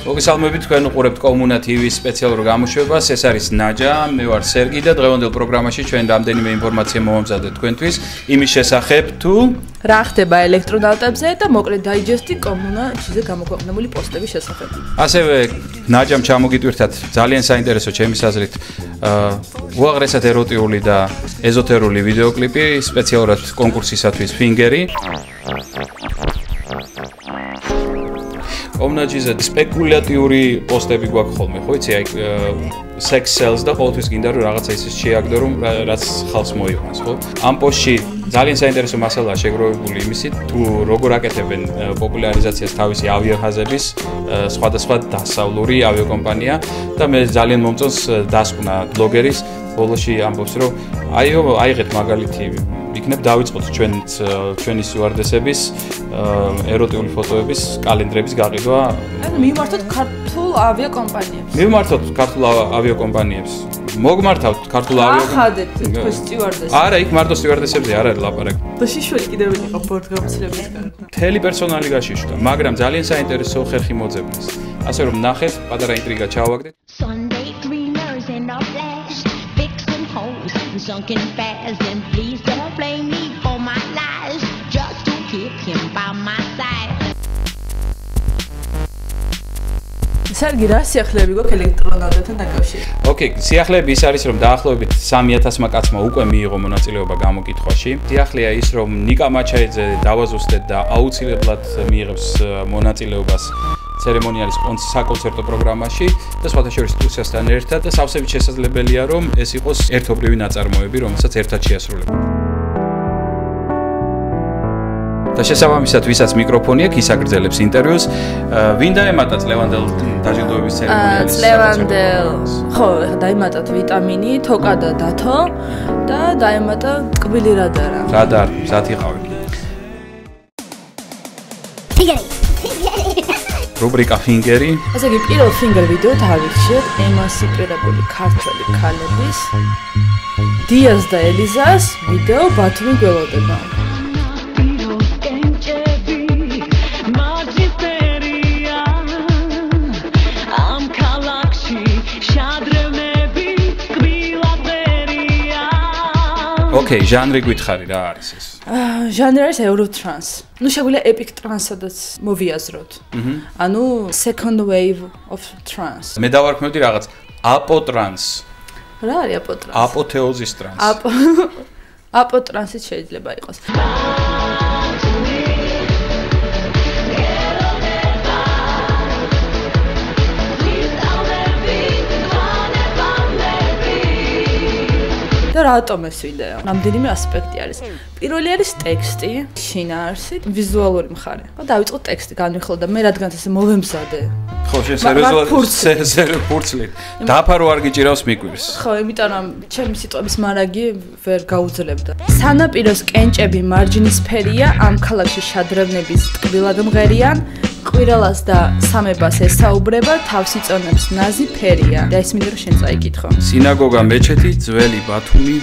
მოგესალმებით თქვენ უყურებთ კომუნა TV-ის სპეციალურ გამოშვებას. ეს არის ნაჯა, მე ვარ სერგი და დღევანდელ პროგრამაში ჩვენ რამდენიმე ინფორმაცია მოვამზადეთ თქვენთვის იმის შესახებ თუ რა ხდება ელექტრონავტებზე და მოკლედ დაიჯესტი კომუნაჩიზე გამოქვეყნებული პოსტების შესახებ. ასევე ნაჯამ ჩამოგიტვირთათ ძალიან საინტერესო ჩემის აზრით უაღრესად ეროტიული და ეზოთერული ვიდეოკლიპი სპეციალურად კონკურსისათვის ფინგერი. კომუნაჩიზე სპეკულატიური პოსტები გვაქვს ხოლმე, ხო იცი, აი sex sells და ყოველთვის გინდა რომ რაღაცა ისე შეაგდო რომ რაც ხალხს მოიყვანს, ხო? ამ პოსტში ძალიან საინტერესო მასალაა შეგროვებული იმისით, თუ როგორ აკეთებენ პოპულარიზაციას თავისი ავიახაზების სხვადასხვა დასავლური ავიაკომპანია და მე ძალიან მომწონს დასკვნა ბლოგერის ბოლოში ამბობს რომ აიღეთ მაგალითი იქნებ დავიწყოთ ჩვენი სიوارდესების ეროტიული ფოტოების კალენდრების გაყიდვა. ანუ მივმართოთ ქართულ ავიაკომპანიებს. მივმართოთ ქართულ ავიაკომპანიებს. მოგმართავთ ქართულ ახადეთ თქვენ სტიუარდესებს. არა, იქ მარტო სტიუარდესებზე არ არის ლაპარაკი. და შიშველი კიდევ იყო ბორტგამცლებისგან. მთელი პერსონალი გაშიშვა, მაგრამ ძალიან საინტერესო ხერხი მოძებნეს. ასე რომ ნახეთ, პატარა ინტრიგა ჩავაგდეთ. Sunday dreamers in our flesh, fixing holes, sunken fast, and please don't blame me for my lies, just to keep him by my side. სერგი რა სიახლეები გვაქვს ელექტრონავტებთან დაკავშირებით? ოკეი, სიახლეები ის არის რომ დაახლოებით 3000-მა კაცმა უკვე მიიღო მონაწილეობა გამოკითხვაში. სიახლეა ის რომ ნიკა მაჩაიძე დავაზუსტეთ და აუცილებლად მიიღებს მონაწილეობას ცერემონიალის საკონცერტო პროგრამაში და სხვათა შორის ტუსასთან ერთად და სავსებით შესაძლებელია რომ ეს იყოს ერთობლივი ნაწარმოები, რომელსაც ერთად შეასრულებენ. და შესაბამისად ვისაც მიკროფონი აქვს, ის აგრძელებს ინტერვიუს. ვინ დაემატა წლევანდელ დაჯილდოების ცერემონიალის? წლევანდელ, ხო, დაემატათ ვიტამინი, თოკა და დათო და დაემატა ტკბილი რადარა. რადარ, მზად იყავი. რუბრიკა ფინგერი. ასე იგი პირველ ფინგერ ვიდეოთ ავირჩიეთ ემანსიპირებული ქართველი ქალების დიას და ელიზას ვიდეო ბათუმი გველოდება. ოკეი, ჟანრი გითხარი რა არის ეს? ჟანრი არის ევროტრანს. ნუ შეგვიძლია epic trance-სადაც მოვიაზროთ. ანუ second wave of trance. მე დავარქმევდი რაღაც აპოტრანს. რა არის აპოტრანს? აპოთეოზის ტრანს. აპოტრანსიც შეიძლება იყოს. და რატომ ეს ვიდეო? რამდენიმე ასპექტი არის. პირველი არის ტექსტი, შინაარსი, ვიზუალური მხარე. ხო, დავიწყოთ ტექსტი განვიხილოთ და მე რადგანაც ესე მოვემზადე. ხო, შენ სერიოზულად ფურცლით. დაფარო არ გიჭირავს მიკვირს. ხო, იმიტომ რომ ჩემი სიტყვების მარაგი ვერ გაუძლებდა. სანაპიროს კენჭები მარჯნის ფერია, ამ ქალაქში შადრევნების ტკბილად მღერიან. ყვირალას და სამებას ესაუბრება, თავს იწონებს ნაზი ფერია. და ეს მინდა რომ შენ წაიკითხო. სინაგოგა, მეჩეთი, ძველი ბათუმი,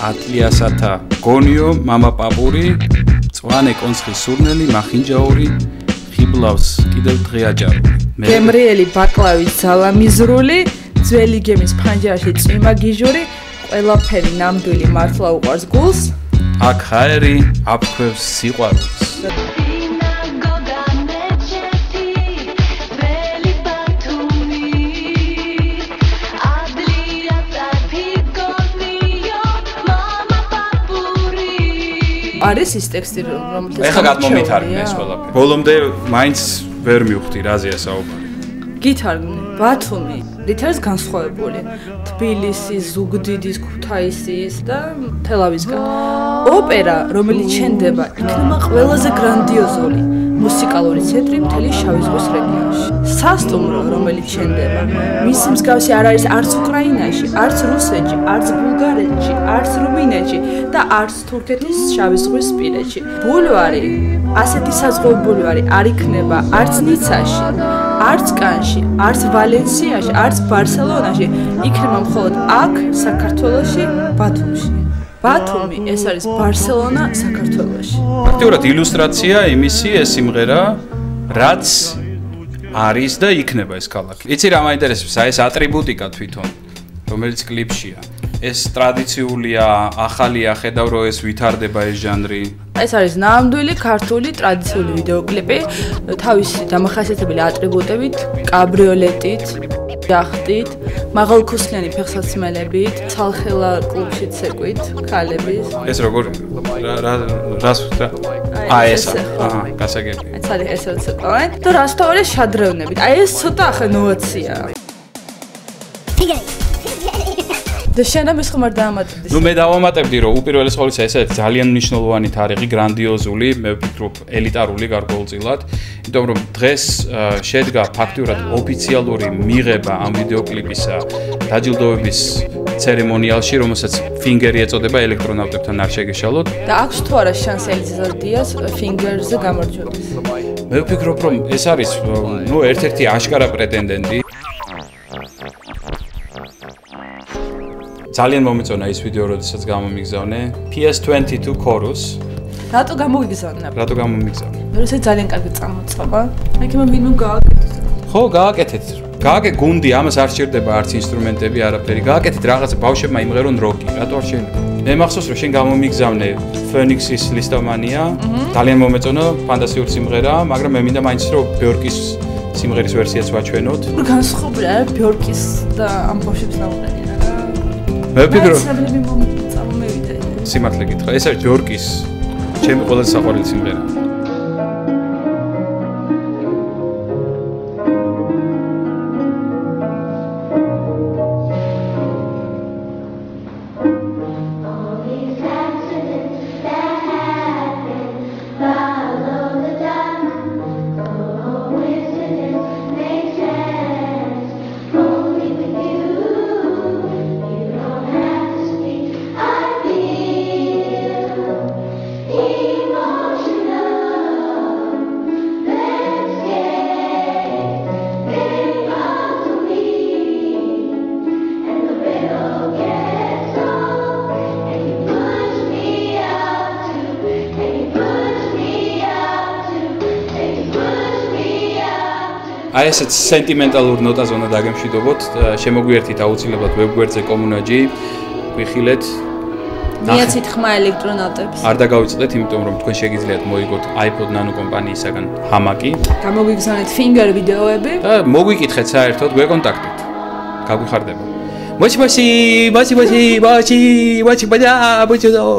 ატლიასათა გონიო, მამა პაპური, წვანე კონცხის სურნელი, მახინჯაური, ხიბლავს კიდევ დღეაჯარული. გემრიელი ბაკლავის ძალამიზრული, ძველი გემის ფანჯარაში წვიმა გიჟური, ყველაფერი ნამდვილი მართლა უყვარს გულს. აქ ჰაერი აფქვევს სიყვარულს. არის ის ტექსტი რომელიც ეხლა გადმომითარგმნე ეს ყველაფერი. ბოლომდე მაინც ვერ მივხვდი რაზეა საუბარი. გითარგმნე ბათუმი, რით არის განსხვავებული თბილისის, ზუგდიდის, ქუთაისის და თელავისგან. ოპერა, რომელიც შენდება, იქნება ყველაზე გრანდიოზული მუსიკალური ცენტრი მთელი შავი ზღვის რეგიონში. სასტუმრო, რომელიც შენდება, მისი მსგავსი არ არის არც უკრაინაში, არც რუსეთში, არც ბულგარეთში, არც რუმინეთში და არც თურქეთის შავი ზღვის პირეთში. ბულვარი, ასეთი საზღვაო ბულვარი არ იქნება არც ნიცაში, არც კანში, არც ვალენსიაში, არც ბარსელონაში, იქნება მხოლოდ აქ, საქართველოში, ბათუმში. ბათუმი ეს არის ბარსელონა საქართველოში. ფაქტიურად ილუსტრაცია იმისი ეს სიმღერა, რაც არის და იქნება ეს ქალაქი. იცი რა მაინტერესებს, აი ეს ატრიბუტიკა თვითონ, რომელიც კლიპშია. ეს ტრადიციულია, ახალია, ხედავ რომ ეს ვითარდება ეს ჟანრი. ეს არის ნამდვილი ქართული ტრადიციული ვიდეოკლიპი, თავისი დამახასიათებელი ატრიბუტებით, კაბრიოლეტით, იახტით, მაღალქუსლიანი ფეხსაცმელებით, ცალხელა კლუბში ცეკვით, ქალების. ეს როგორ რას ესა. აჰა, გასაგები. ეს არის ესე ცეკვავენ. და რასთავარი შადრევნებით. აი ეს ცოტა ახლა ნოვაციაა. და შენ ამის ხომ არ დაამატებდი? ნუ მე დავამატებდი რომ უპირველეს ყოვლისა ეს არის ძალიან მნიშვნელოვანი თარიღი, გრანდიოზული, მე ვფიქრობ ელიტარული გარკვეულწილად, იმიტომ რომ დღეს შედგა ფაქტიურად ოფიციალური მიღება ამ ვიდეოკლიპისა დაჯილდოების ცერემონიალში, რომელსაც ფინგერი ეწოდება ელექტრონავტებთან არ შეგეშალოთ. და აქვს თუ არა შანსი ელიზა დიას ფინგერზე გამარჯვების? მე ვფიქრობ რომ ეს არის ნუ ერთ-ერთი აშკარა პრეტენდენტი. ძალიან მომეწონა ის ვიდეო, როდესაც გამომიგზავნე PS22 Chorus. რატო გამოგიგზავნე? რატო გამომიგზავნე? მე როცა ძალიან კარგი წამოწყობა. მეკემა ვინმე გააკეთეთ. ხო, გააკეთეთ. გააკეთე გუნდი, ამას არ სჭირდება არც ინსტრუმენტები, არაფერი. გააკეთეთ რაღაცა ბავშვებმა იმღერონ როკი. რატო არ შეიძლება? მე მახსოვს რომ შენ გამომიგზავნე Phoenix-ის ლისტომანია. ძალიან მომეწონა, ფანტასტიკური სიმღერა, მაგრამ მე მინდა მაინც რომ Björk-ის სიმღერის ვერსიაც ვაჩვენოთ. განსხვავებულია Björk-ის და ამ ბავშვებს ნაუყენია. მე ვფიქრობ წამომევიდა. სიმართლე გითხრა, ეს არის Björk-ის ჩემი ყველაზე საყვარელი სიმღერა. აი ესეც სენტიმენტალურ ნოტაზე უნდა დაგემშვიდობოთ, შემოგვიერთით აუცილებლად ვებგვერდზე კომუნაჯი, ვიხილეთ. მიეცით ხმა ელექტრონავტებს. არ დაგავიწყდეთ, იმიტომ რომ თქვენ შეგიძლიათ მოიგოთ iPod Nano კომპანიისაგან ჰამაკი. გამოგიგზავნეთ finger ვიდეოები და მოგვიკითხეთ საერთოდ, გვეკონტაქტეთ. გაგვიხარდება. მოჩი